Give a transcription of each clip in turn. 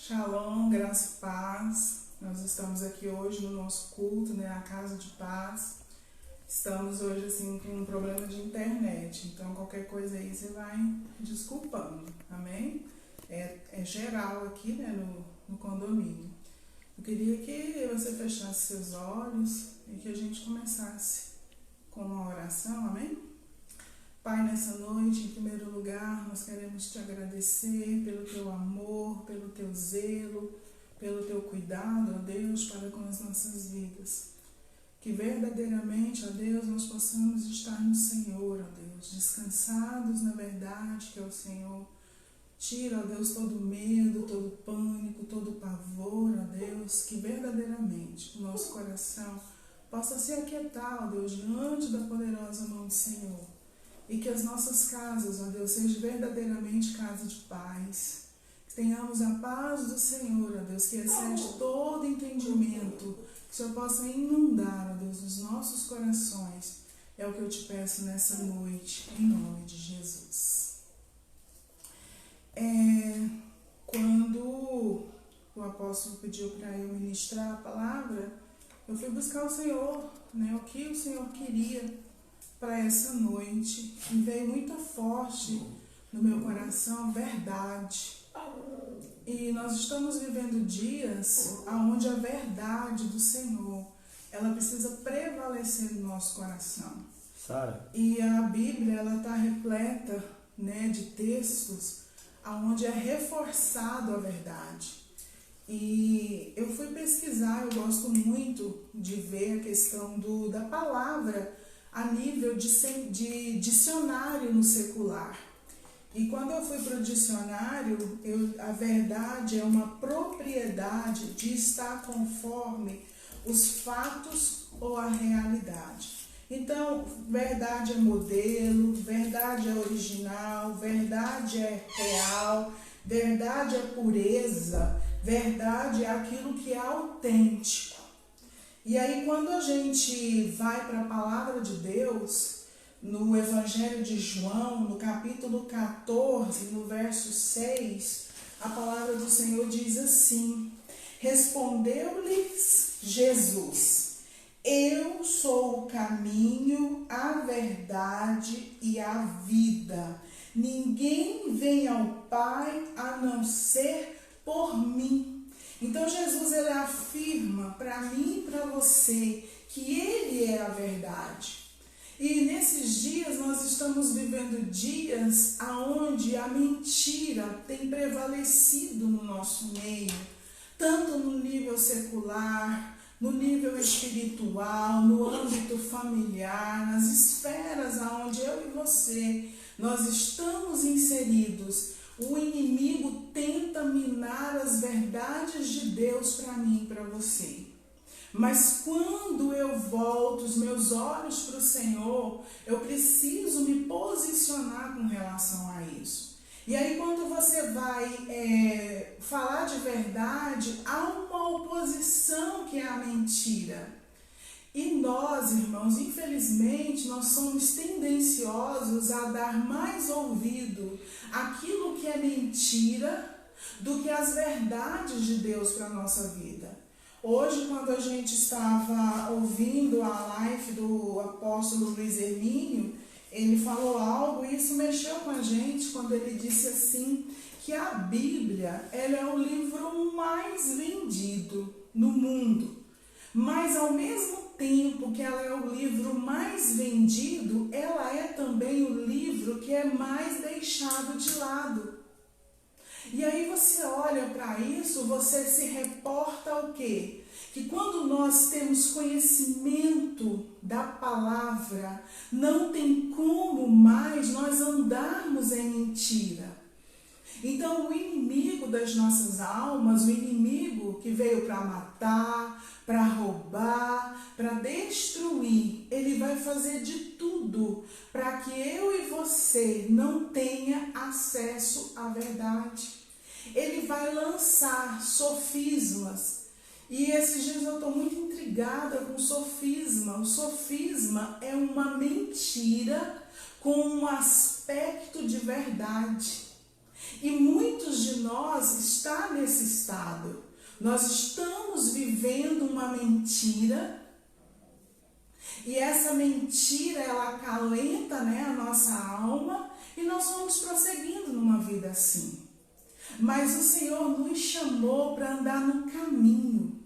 Shalom, graça e paz. Nós estamos aqui hoje no nosso culto, a Casa de Paz. Estamos hoje assim com um problema de internet, então qualquer coisa aí você vai desculpando, amém? É geral aqui, no condomínio. Eu queria que você fechasse seus olhos e que a gente começasse com uma oração, amém? Pai, nessa noite, em primeiro lugar, nós queremos te agradecer pelo teu amor, pelo teu zelo, pelo teu cuidado, ó Deus, para com as nossas vidas. Que verdadeiramente, ó Deus, nós possamos estar no Senhor, ó Deus, descansados na verdade que é o Senhor. Tira, ó Deus, todo medo, todo pânico, todo pavor, ó Deus, que verdadeiramente o nosso coração possa se aquietar, ó Deus, diante da poderosa mão do Senhor. E que as nossas casas, ó Deus, sejam verdadeiramente casa de paz. Que tenhamos a paz do Senhor, ó Deus, que excede todo entendimento. Que o Senhor possa inundar, ó Deus, os nossos corações. É o que eu te peço nessa noite, em nome de Jesus. Quando o apóstolo pediu para eu ministrar a palavra, eu fui buscar o Senhor, o que o Senhor queria para essa noite, e veio muito forte no meu coração verdade. E nós estamos vivendo dias onde a verdade do Senhor, ela precisa prevalecer no nosso coração. Sara. E a Bíblia, ela está repleta, de textos onde é reforçado a verdade. E eu fui pesquisar, eu gosto muito de ver a questão da palavra a nível de dicionário no secular. E quando eu fui para o dicionário, a verdade é uma propriedade de estar conforme os fatos ou a realidade. Então, verdade é modelo, verdade é original, verdade é real, verdade é pureza, verdade é aquilo que é autêntico. E aí, quando a gente vai para a palavra de Deus, no Evangelho de João, no capítulo 14, no verso 6, a palavra do Senhor diz assim: respondeu-lhes Jesus: eu sou o caminho, a verdade e a vida. Ninguém vem ao Pai a não ser por mim. Então Jesus, ele afirma para mim e para você que ele é a verdade. E nesses dias nós estamos vivendo dias onde a mentira tem prevalecido no nosso meio, tanto no nível secular, no nível espiritual, no âmbito familiar, nas esferas onde eu e você, nós estamos inseridos. O inimigo tenta minar as verdades de Deus para mim e para você. Mas quando eu volto os meus olhos para o Senhor, eu preciso me posicionar com relação a isso. E aí quando você vai falar de verdade, há uma oposição que é a mentira. E nós, irmãos, infelizmente, nós somos tendenciosos a dar mais ouvido àquilo que é mentira do que às verdades de Deus para a nossa vida. Hoje, quando a gente estava ouvindo a live do apóstolo Luiz Hermínio, ele falou algo e isso mexeu com a gente quando ele disse assim, que a Bíblia, ela é o livro mais vendido no mundo. Mas ao mesmo tempo que ela é o livro mais vendido, ela é também o livro que é mais deixado de lado. E aí você olha para isso, você se reporta ao quê? Que quando nós temos conhecimento da palavra, não tem como mais nós andarmos em mentira. Então o inimigo das nossas almas, o inimigo que veio para matar, para roubar, para destruir, ele vai fazer de tudo para que eu e você não tenha acesso à verdade. Ele vai lançar sofismas. E esses dias eu estou muito intrigada com o sofisma. O sofisma é uma mentira com um aspecto de verdade. E muitos de nós está nesse estado. Nós estamos vivendo uma mentira e essa mentira ela acalenta, né, a nossa alma e nós vamos prosseguindo numa vida assim. Mas o Senhor nos chamou para andar no caminho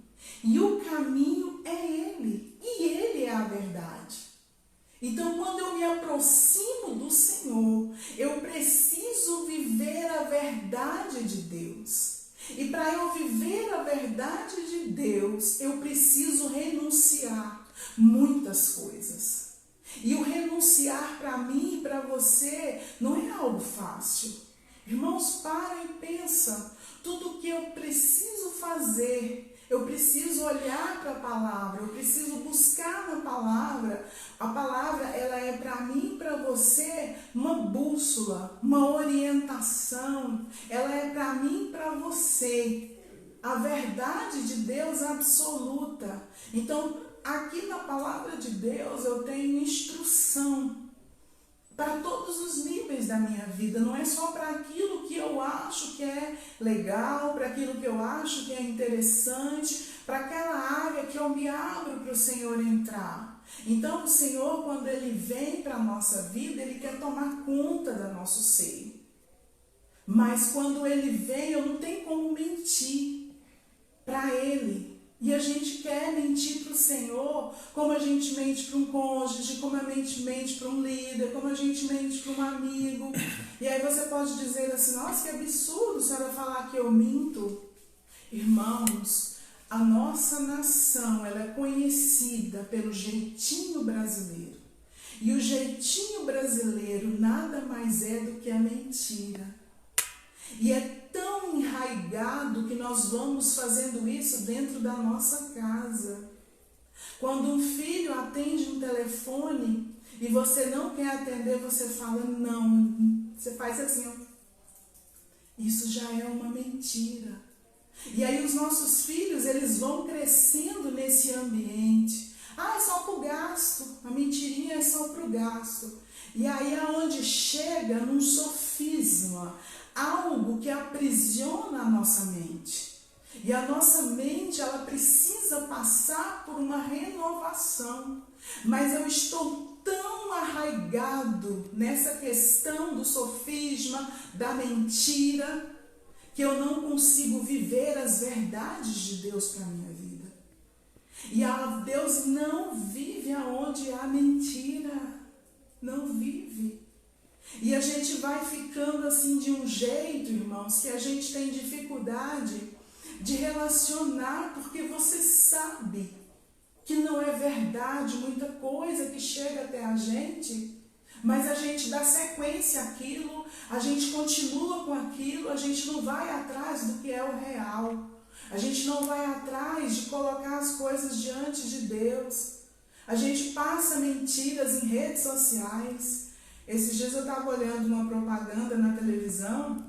e o caminho é Ele e Ele é a verdade. Então, quando eu me aproximo do Senhor, eu preciso viver a verdade de Deus. E para eu viver a verdade de Deus, eu preciso renunciar muitas coisas. E o renunciar para mim e para você não é algo fácil. Irmãos, para e pensa. Tudo que eu preciso fazer, eu preciso olhar para a palavra, eu preciso buscar na palavra. A palavra, ela é para mim e para você uma bússola, uma orientação. Ela é para mim e para você a verdade de Deus absoluta. Então, aqui na palavra de Deus eu tenho instrução para todos os níveis da minha vida, não é só para aquilo que eu acho que é legal, para aquilo que eu acho que é interessante, para aquela área que eu me abro para o Senhor entrar. Então o Senhor, quando Ele vem para a nossa vida, Ele quer tomar conta do nosso ser. Mas quando Ele vem, eu não tenho como mentir para Ele. E a gente quer mentir para o Senhor, como a gente mente para um cônjuge, como a gente mente para um líder, como a gente mente para um amigo. E aí você pode dizer assim, nossa, que absurdo a senhora falar que eu minto. Irmãos, a nossa nação, ela é conhecida pelo jeitinho brasileiro. E o jeitinho brasileiro nada mais é do que a mentira. E é tão enraigado que nós vamos fazendo isso dentro da nossa casa. Quando um filho atende um telefone e você não quer atender, você fala não. Você faz assim, ó. Isso já é uma mentira. E aí os nossos filhos, eles vão crescendo nesse ambiente. Ah, é só para o gasto. A mentirinha é só para o gasto. E aí aonde chega num sofisma, algo que aprisiona a nossa mente. E a nossa mente, ela precisa passar por uma renovação. Mas eu estou tão arraigado nessa questão do sofisma, da mentira, que eu não consigo viver as verdades de Deus para a minha vida. E Deus não vive aonde há mentira. Não vive. E a gente vai ficando assim de um jeito, irmãos, que a gente tem dificuldade de relacionar, porque você sabe que não é verdade muita coisa que chega até a gente, mas a gente dá sequência àquilo, a gente continua com aquilo, a gente não vai atrás do que é o real, a gente não vai atrás de colocar as coisas diante de Deus, a gente passa mentiras em redes sociais. Esses dias eu estava olhando uma propaganda na televisão,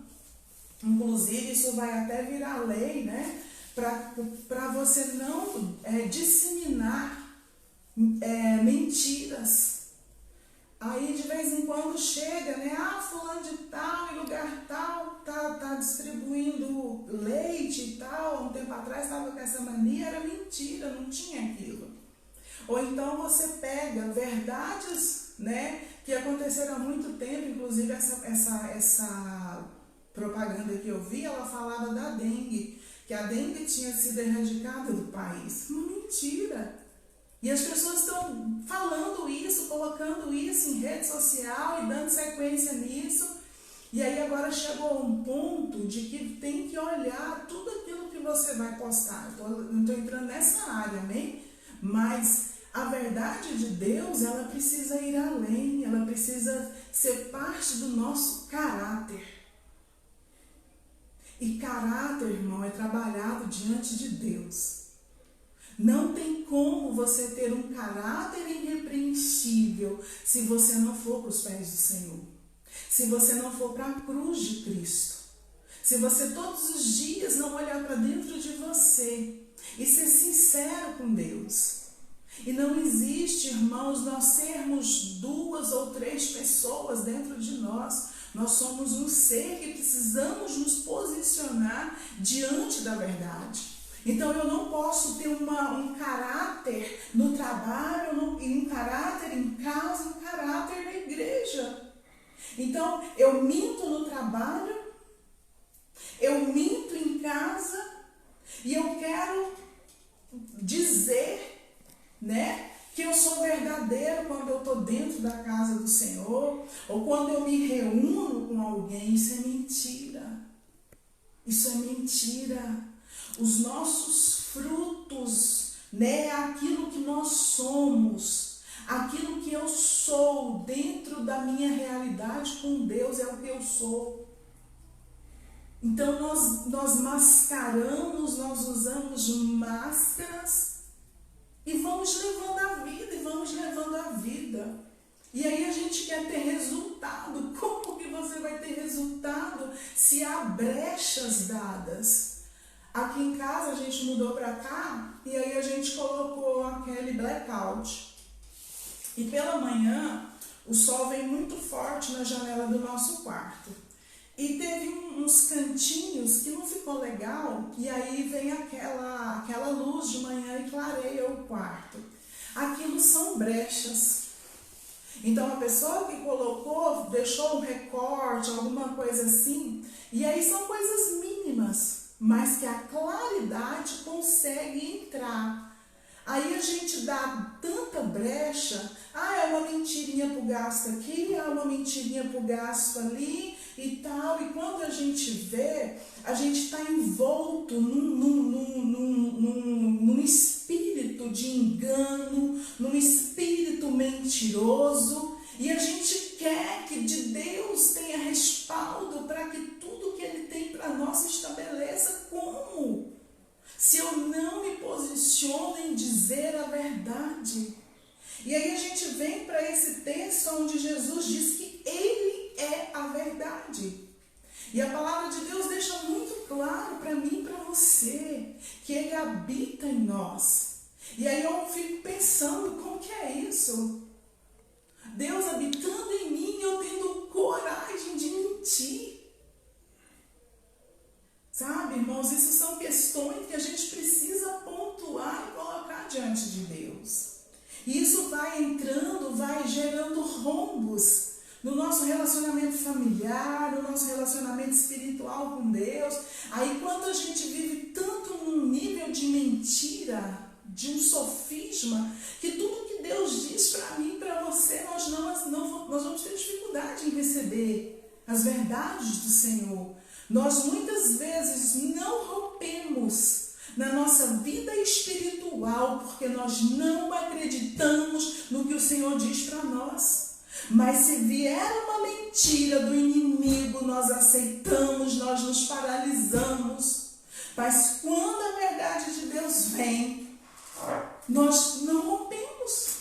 inclusive isso vai até virar lei, né? Para você não disseminar mentiras. Aí de vez em quando chega, né? Ah, fulano de tal, em lugar tal, tá distribuindo leite e tal. Há um tempo atrás estava com essa mania, era mentira, não tinha aquilo. Ou então você pega verdades, né, que aconteceram há muito tempo, inclusive essa propaganda que eu vi, ela falava da dengue, que a dengue tinha sido erradicada do país. Uma mentira. E as pessoas estão falando isso, colocando isso em rede social e dando sequência nisso. E aí agora chegou a um ponto de que tem que olhar tudo aquilo que você vai postar. Eu não estou entrando nessa área, amém? Mas a verdade de Deus, ela precisa ir além, ela precisa ser parte do nosso caráter. E caráter, irmão, é trabalhado diante de Deus. Não tem como você ter um caráter irrepreensível se você não for para os pés do Senhor. Se você não for para a cruz de Cristo. Se você todos os dias não olhar para dentro de você e ser sincero com Deus. E não existe, irmãos, nós sermos 2 ou 3 pessoas dentro de nós. Nós somos um ser que precisamos nos posicionar diante da verdade. Então eu não posso ter um caráter no trabalho, um caráter em casa, um caráter na igreja. Então eu minto no trabalho, eu minto em casa e eu quero dizer, né, que eu sou verdadeiro quando eu estou dentro da casa do Senhor, ou quando eu me reúno com alguém. Isso é mentira. Isso é mentira. Os nossos frutos, né, aquilo que nós somos, aquilo que eu sou dentro da minha realidade com Deus é o que eu sou. Então nós mascaramos, nós usamos máscaras e vamos levando a vida. E aí a gente quer ter resultado. Como que você vai ter resultado se há brechas dadas? Aqui em casa a gente mudou para cá e aí a gente colocou aquele blackout. E pela manhã o sol vem muito forte na janela do nosso quarto. E teve uns cantinhos que não ficou legal, e aí vem aquela luz de manhã e clareia o quarto. Aquilo são brechas. Então a pessoa que colocou, deixou um recorte, alguma coisa assim, e aí são coisas mínimas, mas que a claridade consegue entrar. Aí a gente dá tanta brecha, é uma mentirinha pro gasto aqui, uma mentirinha pro gasto ali e tal. E quando a gente vê, a gente está envolto num espírito de engano, num espírito mentiroso. E a gente quer que de Deus tenha respaldo para que tudo que Ele tem para nós se estabeleça. Como? Se eu não me posiciono em dizer a verdade. E aí a gente vem para esse texto onde Jesus diz que Ele é a verdade. E a palavra de Deus deixa muito claro para mim e para você que Ele habita em nós. E aí eu fico pensando, como que é isso? Deus habitando em mim, eu tendo coragem de mentir. Sabe, irmãos, isso são questões que a gente precisa pontuar e colocar diante de Deus. E isso vai entrando, vai gerando rombos no nosso relacionamento familiar, no nosso relacionamento espiritual com Deus. Aí quando a gente vive tanto num nível de mentira, de um sofisma, que tudo que Deus diz para mim e para você, nós vamos ter dificuldade em receber as verdades do Senhor. Nós muitas vezes não rompemos na nossa vida espiritual porque nós não acreditamos no que o Senhor diz para nós. Mas se vier uma mentira do inimigo, nós aceitamos, nós nos paralisamos. Mas quando a verdade de Deus vem, nós não rompemos.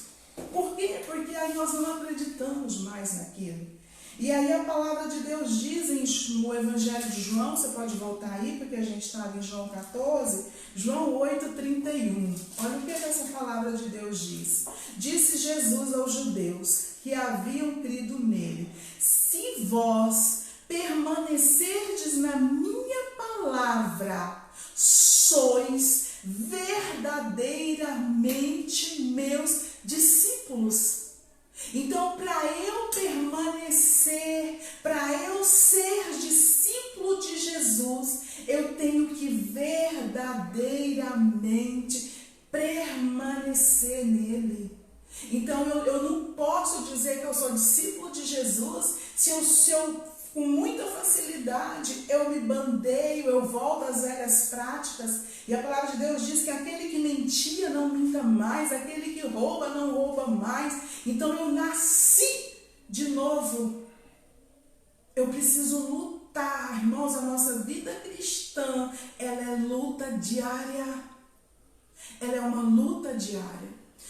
Por quê? Porque aí nós não acreditamos mais naquilo. E aí a palavra de Deus diz no Evangelho de João, você pode voltar aí, porque a gente estava em João 14, João 8:31. Olha o que essa palavra de Deus diz. Disse Jesus aos judeus que haviam crido nele: se vós permanecerdes na minha palavra, sois verdadeiramente meus discípulos. Então, para eu permanecer, para eu ser discípulo de Jesus, eu tenho que verdadeiramente permanecer nele. Então, eu não posso dizer que eu sou discípulo de Jesus se eu com muita facilidade, eu me bandeio, eu volto às velhas práticas. E a palavra de Deus diz que aquele que mentia não minta mais, aquele que rouba não rouba mais. Então eu nasci de novo. Eu preciso lutar, irmãos, a nossa vida cristã, ela é luta diária. Ela é uma luta diária.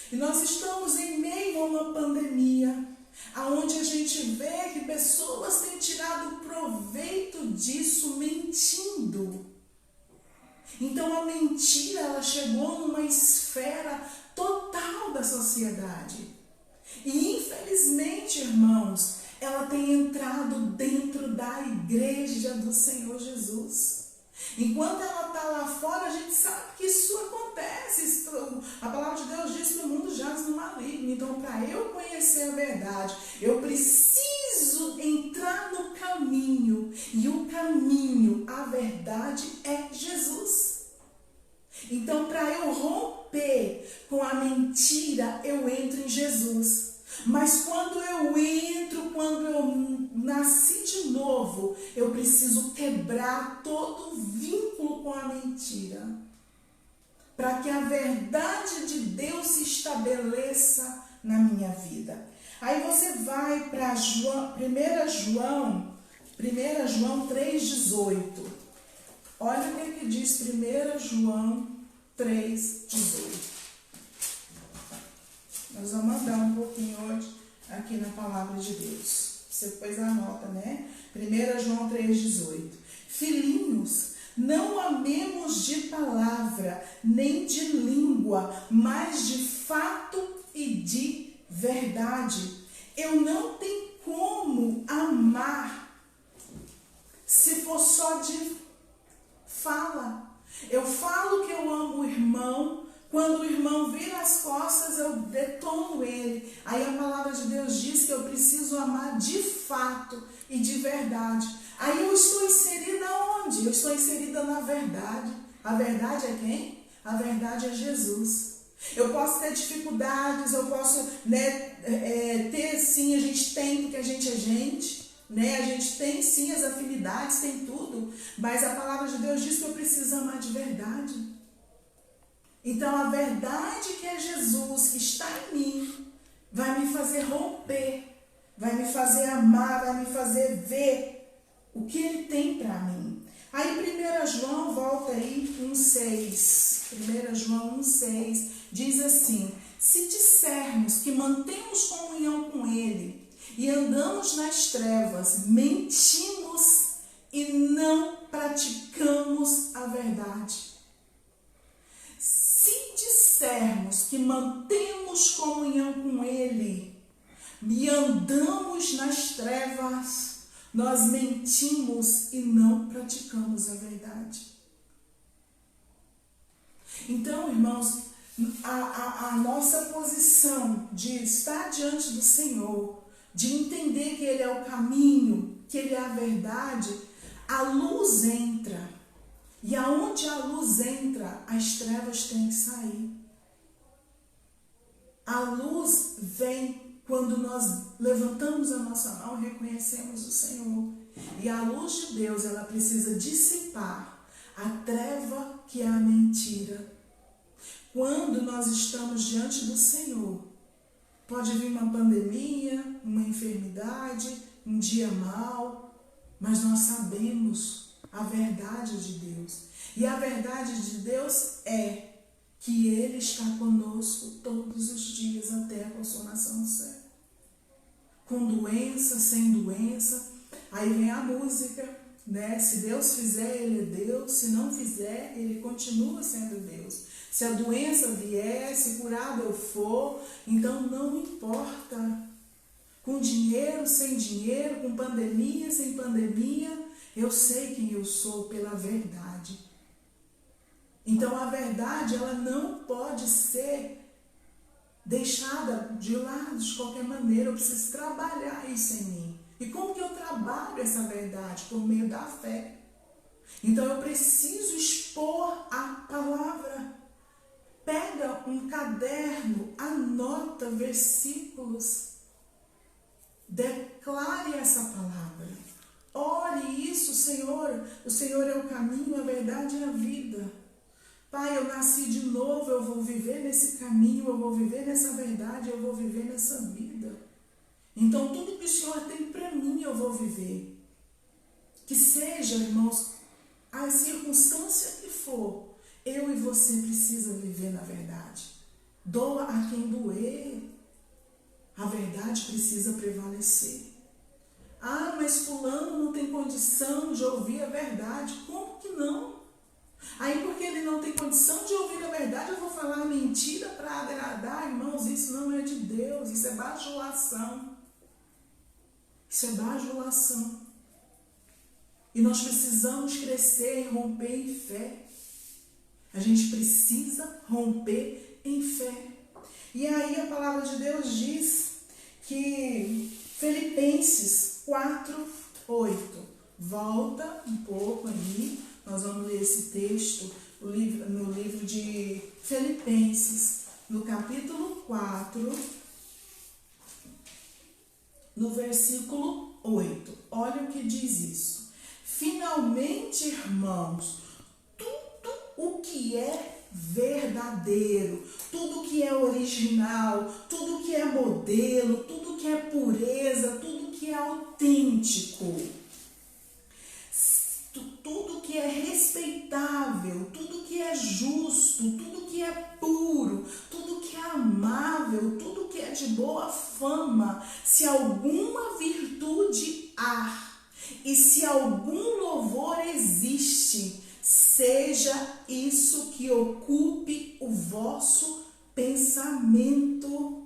E nós estamos em meio a uma pandemia, aonde a gente vê que pessoas têm tirado proveito disso mentindo. Então a mentira, ela chegou numa esfera total da sociedade. E infelizmente, irmãos, ela tem entrado dentro da igreja do Senhor Jesus. Enquanto ela está lá fora a gente sabe que isso acontece. A palavra de Deus diz que o mundo jaz no maligno. Então, para eu conhecer a verdade, eu preciso entrar no caminho. E o caminho, a verdade é Jesus. Então, para eu romper com a mentira, eu entro em Jesus. Mas quando eu nasci de novo, eu preciso quebrar todo vínculo com a mentira, para que a verdade de Deus se estabeleça na minha vida. Aí você vai para 1 João 3,18. Olha o que diz 1 João 3,18. Nós vamos andar um pouquinho hoje aqui na palavra de Deus. Você depois anota, né? 1 João 3,18. Filhinhos, não amemos de palavra, nem de língua, mas de fato e de verdade. Eu não tenho como amar se for só de fala. Eu falo que eu amo o irmão, quando o irmão vira as costas, eu detono ele. Aí a palavra de Deus diz que eu preciso amar de fato e de verdade. Aí eu estou inserida onde? Eu estou inserida na verdade. A verdade é quem? A verdade é Jesus. Eu posso ter dificuldades, eu posso ter sim, a gente tem porque a gente é gente. A gente tem sim as afinidades, tem tudo. Mas a palavra de Deus diz que eu preciso amar de verdade. Então, a verdade que é Jesus, que está em mim, vai me fazer romper, vai me fazer amar, vai me fazer ver o que Ele tem para mim. Aí 1 João, volta aí, 1,6. 1 João 1,6 diz assim: se dissermos que mantemos comunhão com Ele e andamos nas trevas, mentimos e não praticamos a verdade. Se dissermos que mantemos comunhão com Ele e andamos nas trevas, nós mentimos e não praticamos a verdade. Então, irmãos, a nossa posição de estar diante do Senhor, de entender que Ele é o caminho, que Ele é a verdade, a luz entra. E aonde a luz entra, as trevas têm que sair. A luz vem quando nós levantamos a nossa mão e reconhecemos o Senhor. E a luz de Deus, ela precisa dissipar a treva que é a mentira. Quando nós estamos diante do Senhor, pode vir uma pandemia, uma enfermidade, um dia mau, mas nós sabemos a verdade de Deus. E a verdade de Deus é que Ele está conosco todos os dias até a consumação do século. Com doença, sem doença. Aí vem a música, né? Se Deus fizer, Ele é Deus. Se não fizer, Ele continua sendo Deus. Se a doença vier, se curado eu for, então não importa. Com dinheiro, sem dinheiro, com pandemia, sem pandemia, eu sei quem eu sou pela verdade. Então a verdade, ela não pode ser deixada de lado de qualquer maneira. Eu preciso trabalhar isso em mim. E como que eu trabalho essa verdade? Por meio da fé. Então eu preciso expor a palavra. Pega um caderno, anota versículos, declare essa palavra. Ore isso, Senhor. O Senhor é o caminho, a verdade e a vida. Pai, eu nasci de novo, eu vou viver nesse caminho, eu vou viver nessa verdade, eu vou viver nessa vida. Então, tudo que o Senhor tem para mim, eu vou viver. Que seja, irmãos, a circunstância que for, eu e você precisa viver na verdade. Doa a quem doer. A verdade precisa prevalecer. Ah, mas fulano não tem condição de ouvir a verdade. Como que não? Aí porque ele não tem condição de ouvir a verdade, eu vou falar mentira para agradar, irmãos. Isso não é de Deus, isso é bajulação. Isso é bajulação. E nós precisamos crescer e romper em fé. A gente precisa romper em fé. E aí a palavra de Deus diz que Filipenses 4:8. Volta um pouco aí, nós vamos ler esse texto no livro de Filipenses, no capítulo 4, no versículo 8. Olha o que diz isso. Finalmente, irmãos, tudo o que é verdadeiro, tudo que é original, tudo que é modelo, tudo que é pureza, tudo que é autêntico, tudo que é respeitável, tudo que é justo, tudo que é puro, tudo que é amável, tudo que é de boa fama, se alguma virtude há e se algum louvor existe, seja isso que ocupe o vosso pensamento.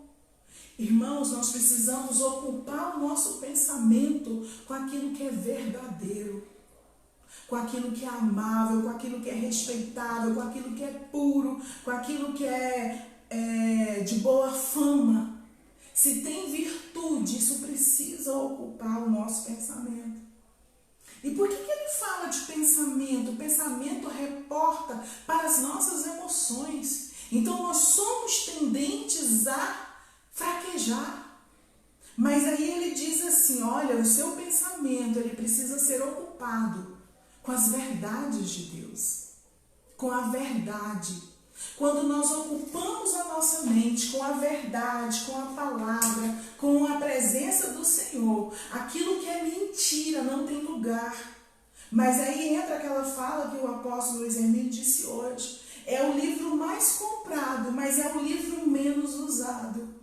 Irmãos, nós precisamos ocupar o nosso pensamento com aquilo que é verdadeiro, com aquilo que é amável, com aquilo que é respeitável, com aquilo que é puro, com aquilo que é de boa fama. Se tem virtude, isso precisa ocupar o nosso pensamento. E por que ele fala de pensamento? O pensamento reporta para as nossas emoções. Então nós somos tendentes a fraquejar. Mas aí ele diz assim, olha, o seu pensamento ele precisa ser ocupado com as verdades de Deus, com a verdade. Quando nós ocupamos a nossa mente com a verdade, com a palavra, com a presença do Senhor, aquilo que é mentira não tem lugar. Mas aí entra aquela fala que o apóstolo Luiz Hermínio disse hoje. É o livro mais comprado, mas é o livro menos usado.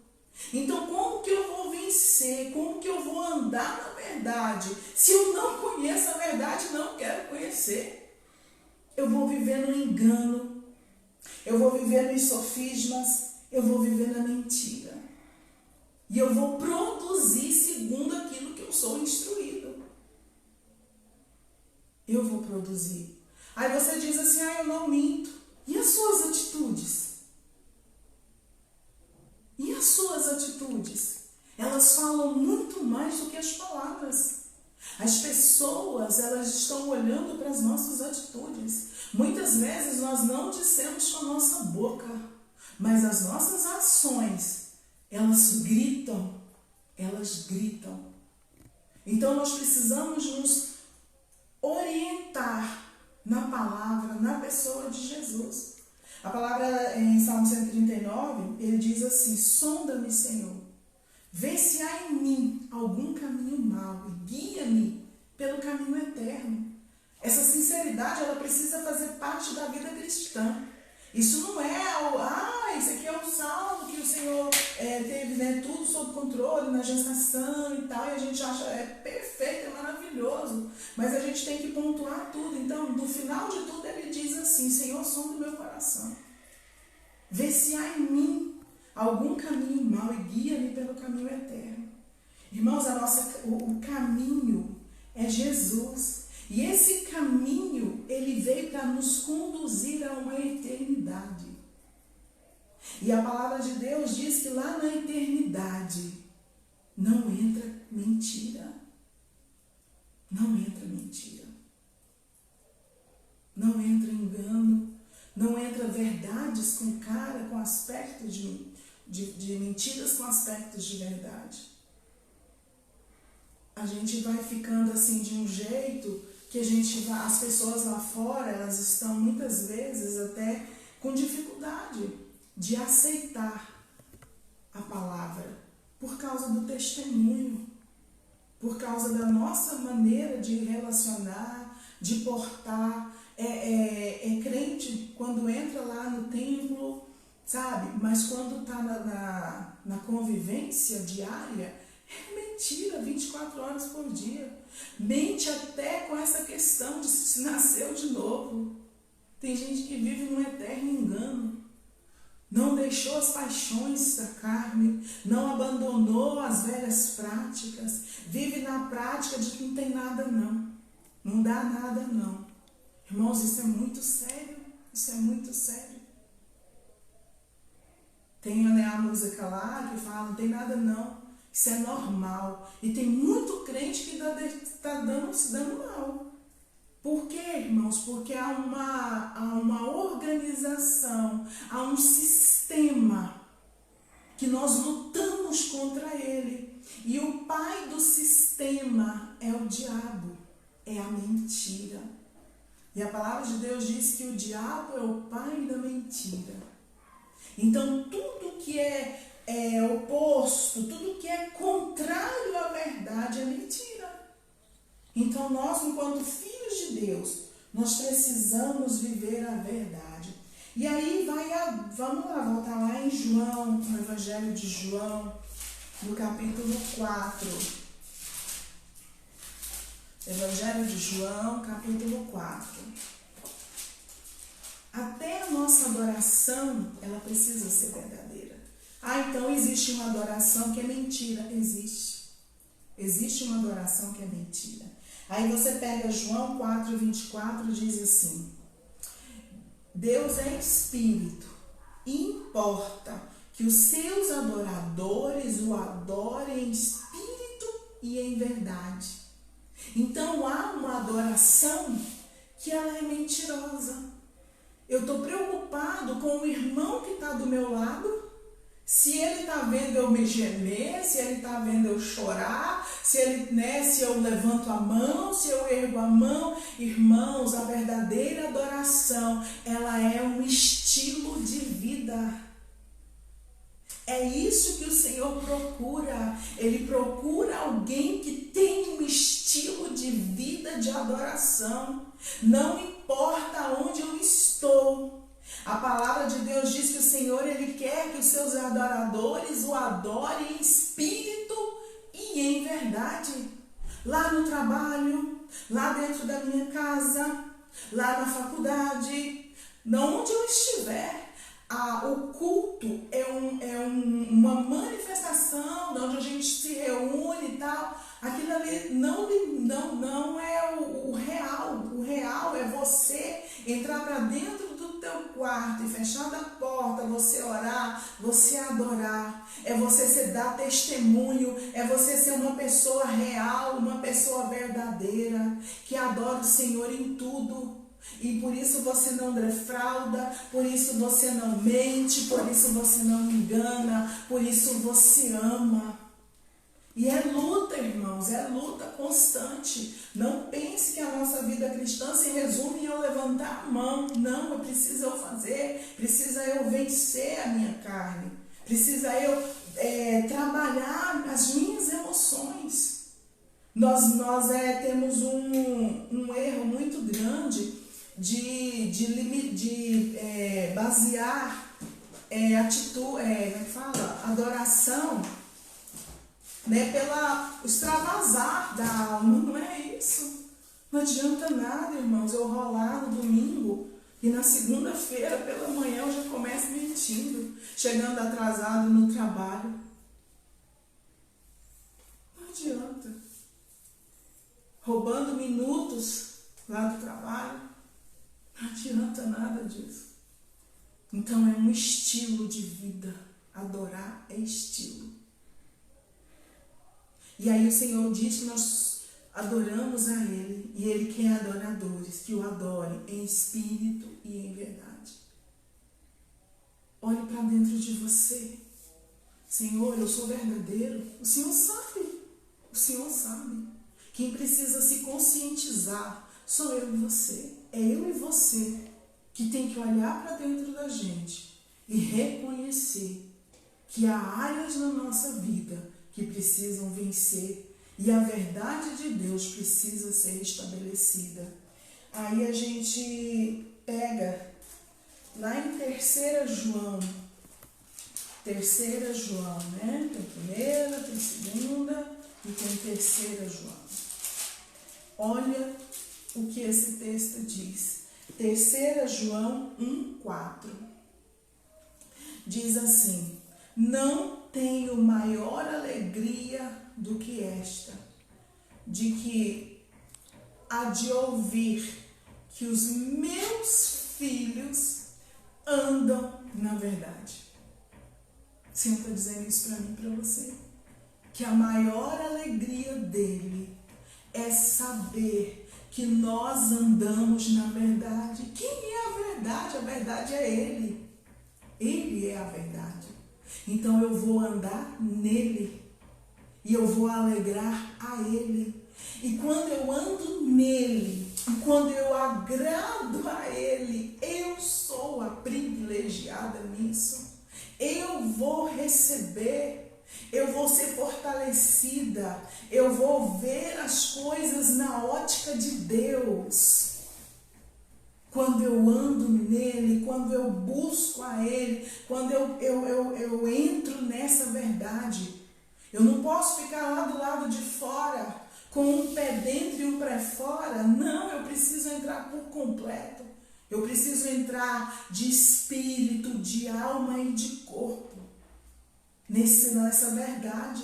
Então, como que eu vou vencer? Como que eu vou andar na verdade? Se eu não conheço a verdade, não quero conhecer. Eu vou viver no engano. Eu vou viver nos sofismas. Eu vou viver na mentira. E eu vou produzir segundo aquilo que eu sou instruído. Eu vou produzir. Aí você diz assim, eu não minto. E as suas atitudes? E as suas atitudes? Elas falam muito mais do que as palavras. As pessoas, elas estão olhando para as nossas atitudes. Muitas vezes nós não dissemos com a nossa boca, mas as nossas ações, elas gritam. Elas gritam. Então nós precisamos nos orientar na palavra, na pessoa de Jesus. A palavra em Salmo 139, ele diz assim, sonda-me, Senhor, vê se há em mim algum caminho mau e guia-me pelo caminho eterno. Essa sinceridade, ela precisa fazer parte da vida cristã. Isso não é esse aqui é o salmo que o Senhor teve tudo sob controle na gestação e tal, e a gente acha perfeito, é maravilhoso, mas a gente tem que pontuar tudo. Então, no final de tudo, ele diz assim, Senhor, sonda o meu coração, vê se há em mim algum caminho mau e guia-me pelo caminho eterno. Irmãos, o caminho é Jesus. E esse caminho, ele veio para nos conduzir a uma eternidade. E a palavra de Deus diz que lá na eternidade não entra mentira. Não entra mentira. Não entra engano. Não entra verdades com aspectos de mentiras com aspectos de verdade. A gente vai ficando assim de um jeito que as pessoas lá fora, elas estão muitas vezes até com dificuldade de aceitar a palavra por causa do testemunho, por causa da nossa maneira de relacionar, de portar. Crente quando entra lá no templo, sabe? Mas quando está na convivência diária, é mentira, 24 horas por dia. Mente até com essa questão de se nasceu de novo. Tem gente que vive num eterno engano. Não deixou as paixões da carne, não abandonou as velhas práticas, vive na prática de que não tem nada não dá nada não. Irmãos, isso é muito sério. Isso é muito sério. Tem, né, a música lá que fala, não tem nada não, isso é normal. E tem muito crente que está se dando mal. Por quê, irmãos? Porque há uma organização, há um sistema que nós lutamos contra ele. E o pai do sistema é o diabo, é a mentira. E a palavra de Deus diz que o diabo é o pai da mentira. Então, tudo que é oposto, tudo que é contrário à verdade é mentira. Então, nós, enquanto filhos de Deus, nós precisamos viver a verdade. E aí, vamos lá, voltar lá em João, no Evangelho de João, no capítulo 4. Evangelho de João, capítulo 4. Até a nossa adoração, ela precisa ser verdadeira. Então existe uma adoração que é mentira. Existe. Existe uma adoração que é mentira. Aí você pega João 4:24 e diz assim: Deus é espírito, e importa que os seus adoradores o adorem em espírito e em verdade. Então há uma adoração que ela é mentirosa. Eu estou preocupado com o irmão que está do meu lado, se ele está vendo eu me gemer, se ele está vendo eu chorar, se eu levanto a mão, se eu ergo a mão. Irmãos, a verdadeira adoração, ela é um estilo de vida. É isso que o Senhor procura. Ele procura alguém que tem um estilo de vida de adoração. Não importa onde eu estou. A palavra de Deus diz que o Senhor, Ele quer que os seus adoradores o adorem em espírito e em verdade. Lá no trabalho, lá dentro da minha casa, lá na faculdade, onde eu estiver. O culto é uma manifestação de onde a gente se reúne e tal. Aquilo ali não é o real. O real é você entrar para dentro do teu quarto e fechar a porta, você orar, você adorar. É você se dar testemunho, é você ser uma pessoa real, uma pessoa verdadeira, que adora o Senhor em tudo. E por isso você não defrauda, por isso você não mente, por isso você não engana, por isso você ama. E é luta, irmãos, é luta constante. Não pense que a nossa vida cristã se resume em eu levantar a mão. Não, precisa eu fazer, precisa eu vencer a minha carne, precisa eu trabalhar as minhas emoções. Nós temos um erro muito grande de basear adoração, né, pela extravasar da alma. Não é isso. Não adianta nada, irmãos, eu rolar no domingo e na segunda-feira pela manhã eu já começo mentindo, chegando atrasado no trabalho. Não adianta. Roubando minutos lá do trabalho. Não adianta nada disso. Então é um estilo de vida. Adorar é estilo. E aí o Senhor diz que nós adoramos a Ele. E Ele quer adoradores que o adorem em espírito e em verdade. Olhe para dentro de você. Senhor, eu sou verdadeiro. O Senhor sabe. O Senhor sabe. Quem precisa se conscientizar sou eu e você. É eu e você que tem que olhar para dentro da gente e reconhecer que há áreas na nossa vida que precisam vencer e a verdade de Deus precisa ser estabelecida. Aí a gente pega lá em 3 João, né? Tem primeira, tem segunda e tem 3 João. Olha o que esse texto diz. 3 João 1:4. Diz assim: não tenho maior alegria do que esta, de que há de ouvir que os meus filhos andam na verdade. O Senhor está dizendo isso para mim e para você. Que a maior alegria dele é saber que nós andamos na verdade. Quem é a verdade? A verdade é ele. Ele é a verdade. Então eu vou andar nele. E eu vou alegrar a ele. E quando eu ando nele, e quando eu agrado a ele, eu sou a privilegiada nisso. Eu vou receber, eu vou ser fortalecida, eu vou ver as coisas na ótica de Deus. Quando eu ando nele, quando eu busco a ele, quando eu entro nessa verdade. Eu não posso ficar lá do lado de fora, com um pé dentro e um pé fora. Não, eu preciso entrar por completo. Eu preciso entrar de espírito, de alma e de corpo. Nessa verdade.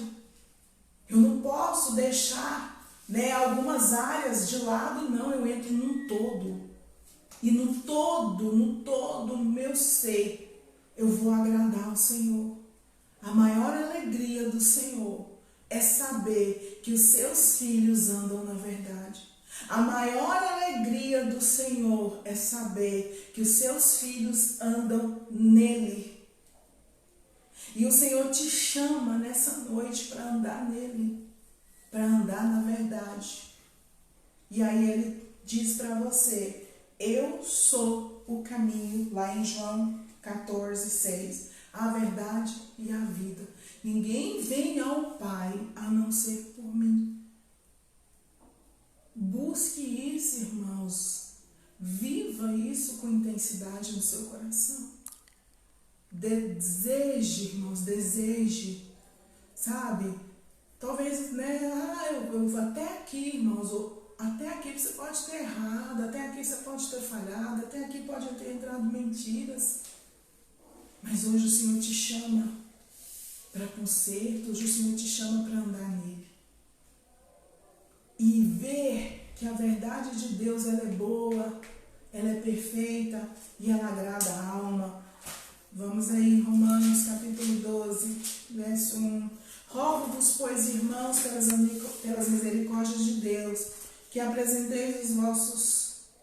Eu não posso deixar, algumas áreas de lado, não. Eu entro num todo. E no todo meu ser, eu vou agradar ao Senhor. A maior alegria do Senhor é saber que os seus filhos andam na verdade. A maior alegria do Senhor é saber que os seus filhos andam nele. E o Senhor te chama nessa noite para andar nele, para andar na verdade. E aí ele diz para você, eu sou o caminho, lá em João 14:6. A verdade e a vida. Ninguém vem ao Pai a não ser por mim. Busque isso, irmãos. Viva isso com intensidade no seu coração. Deseje, irmãos, deseje. Sabe? Talvez, eu até aqui, irmãos, até aqui você pode ter errado, até aqui você pode ter falhado, até aqui pode ter entrado mentiras. Mas hoje o Senhor te chama para conserto, hoje o Senhor te chama para andar nele. E ver que a verdade de Deus ela é boa, ela é perfeita e ela agrada a alma. Vamos aí em Romanos capítulo 12, verso 1. Rogo-vos, pois, irmãos, pelas misericórdias de Deus, que apresenteis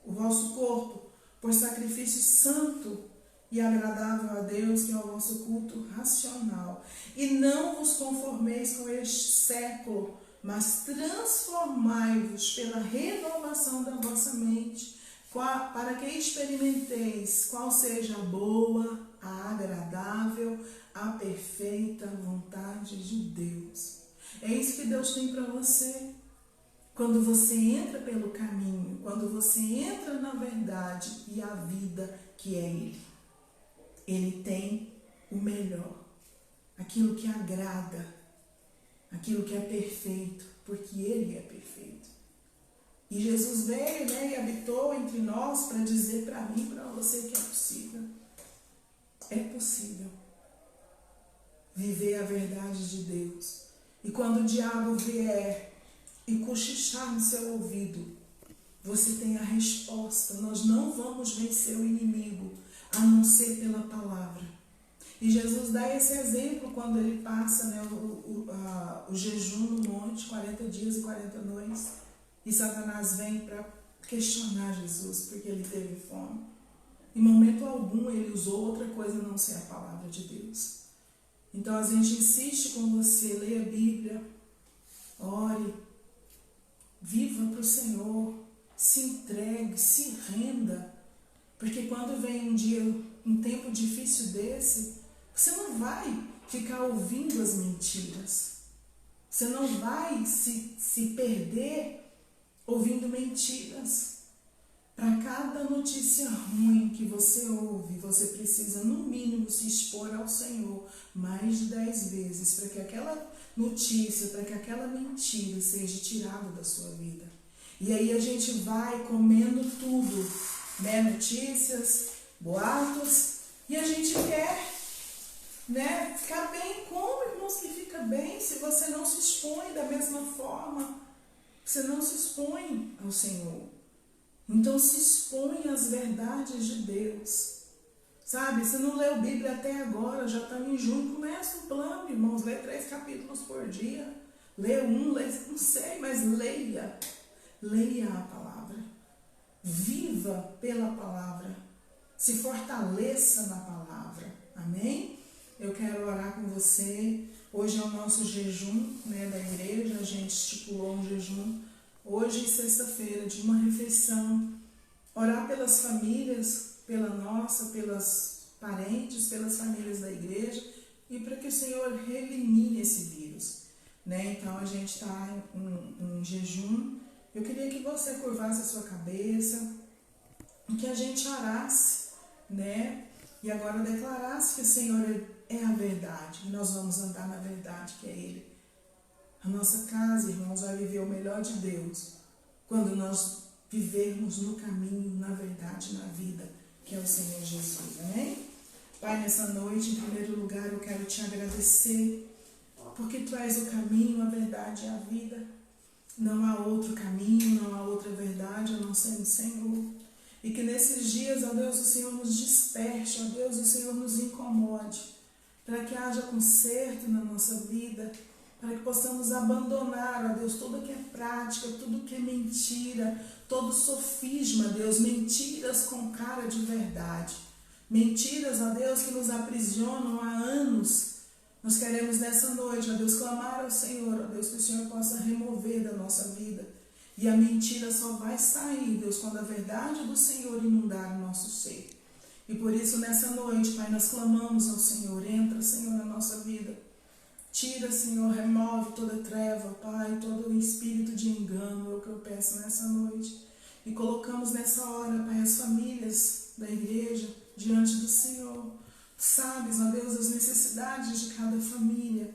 o vosso corpo por sacrifício santo e agradável a Deus, que é o vosso culto racional. E não vos conformeis com este século, mas transformai-vos pela renovação da vossa mente, para que experimenteis qual seja a boa, a agradável, a perfeita vontade de Deus. É isso que Deus tem para você. Quando você entra pelo caminho, quando você entra na verdade e a vida que é Ele. Ele tem o melhor, aquilo que agrada, aquilo que é perfeito, porque Ele é perfeito. E Jesus veio, e habitou entre nós para dizer para mim e para você que é possível. É possível viver a verdade de Deus. E quando o diabo vier e cochichar no seu ouvido, você tem a resposta. Nós não vamos vencer o inimigo a não ser pela palavra. E Jesus dá esse exemplo quando ele passa o jejum no monte, 40 dias e 40 noites, e Satanás vem para questionar Jesus, porque ele teve fome. Em momento algum ele usou outra coisa a não ser a palavra de Deus. Então a gente insiste com você, leia a Bíblia, ore, viva para o Senhor, se entregue, se renda. Porque quando vem um tempo difícil desse, você não vai ficar ouvindo as mentiras. Você não vai se perder ouvindo mentiras. Para cada notícia ruim que você ouve, você precisa no mínimo se expor ao Senhor mais de 10 vezes para que aquela notícia, para que aquela mentira seja tirada da sua vida. E aí a gente vai comendo tudo, notícias, boatos, e a gente quer ficar bem. Como, irmãos, que fica bem se você não se expõe da mesma forma? Você não se expõe ao Senhor. Então se expõe às verdades de Deus. Sabe, se não leu Bíblia até agora, já estamos em junho, começa um plano, irmãos, lê 3 capítulos por dia. Lê um, lê, não sei, mas leia. Leia a palavra. Viva pela palavra. Se fortaleça na palavra. Amém? Eu quero orar com você. Hoje é o nosso jejum, né, da igreja. A gente estipulou um jejum hoje, sexta-feira, de uma refeição. Orar pelas famílias, pela nossa, pelas parentes, pelas famílias da igreja, e para que o Senhor elimine esse vírus, né? Então a gente está em jejum. Eu queria que você curvasse a sua cabeça e que a gente orasse, né? E agora declarasse que o Senhor é a verdade e nós vamos andar na verdade, que é Ele. A nossa casa, irmãos, vai viver o melhor de Deus quando nós vivermos no caminho, na verdade, na vida, que é o Senhor Jesus, amém? Pai, nessa noite, em primeiro lugar, eu quero te agradecer, porque Tu és o caminho, a verdade e a vida. Não há outro caminho, não há outra verdade, a não ser o Senhor. E que nesses dias, ó Deus, o Senhor nos desperte, ó Deus, o Senhor nos incomode, para que haja conserto na nossa vida, para que possamos abandonar, ó Deus, tudo que é prática, tudo que é mentira, todo sofisma, Deus, mentiras com cara de verdade. Mentiras, ó Deus, que nos aprisionam há anos. Nós queremos nessa noite, ó Deus, clamar ao Senhor, ó Deus, que o Senhor possa remover da nossa vida. E a mentira só vai sair, Deus, quando a verdade do Senhor inundar o nosso ser. E por isso, nessa noite, Pai, nós clamamos ao Senhor. Entra, Senhor, na nossa vida. Tira, Senhor, remove toda treva, Pai, todo espírito de engano, é o que eu peço nessa noite. E colocamos nessa hora, Pai, as famílias da igreja diante do Senhor. Tu sabes, ó Deus, as necessidades de cada família.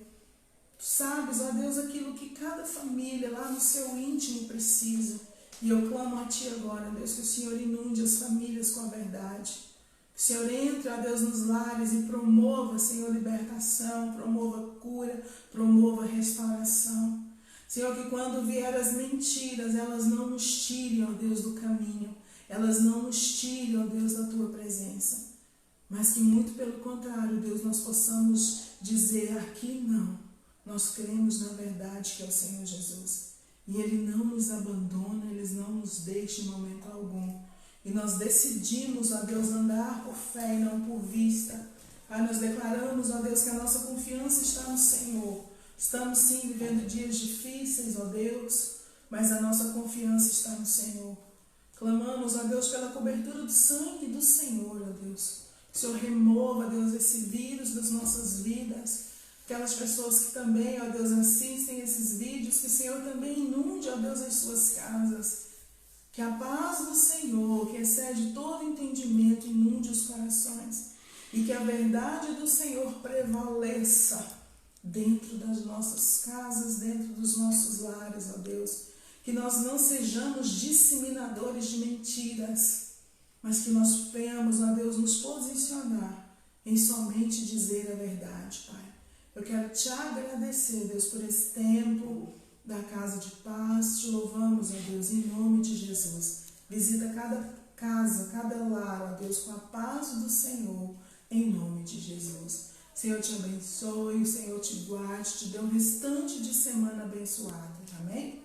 Tu sabes, ó Deus, aquilo que cada família lá no seu íntimo precisa. E eu clamo a Ti agora, Deus, que o Senhor inunde as famílias com a verdade. Que o Senhor entre, ó Deus, nos lares e promova, Senhor, libertação, promova cura, promova restauração. Senhor, que quando vier as mentiras, elas não nos tirem, ó Deus, do caminho. Elas não nos tirem, ó Deus, da Tua presença. Mas que muito pelo contrário, Deus, nós possamos dizer aqui não. Nós cremos na verdade que é o Senhor Jesus. E Ele não nos abandona, Ele não nos deixa em momento algum. E nós decidimos, ó Deus, andar por fé e não por vista. Pai, nós declaramos, ó Deus, que a nossa confiança está no Senhor. Estamos sim vivendo dias difíceis, ó Deus, mas a nossa confiança está no Senhor. Clamamos, ó Deus, pela cobertura do sangue do Senhor, ó Deus. Que o Senhor remova, ó Deus, esse vírus das nossas vidas. Aquelas pessoas que também, ó Deus, assistem esses vídeos, que o Senhor também inunde, ó Deus, as suas casas. Que a paz do Senhor, que excede todo entendimento, inunde os corações. E que a verdade do Senhor prevaleça dentro das nossas casas, dentro dos nossos lares, ó Deus. Que nós não sejamos disseminadores de mentiras, mas que nós venhamos, ó Deus, nos posicionar em somente dizer a verdade, Pai. Eu quero te agradecer, Deus, por esse tempo da casa de paz. Te louvamos, ó Deus, em nome de Jesus. Visita cada casa, cada lar, ó Deus, com a paz do Senhor, em nome de Jesus. Senhor, te abençoe, o Senhor te guarde, te dê um restante de semana abençoada. Amém?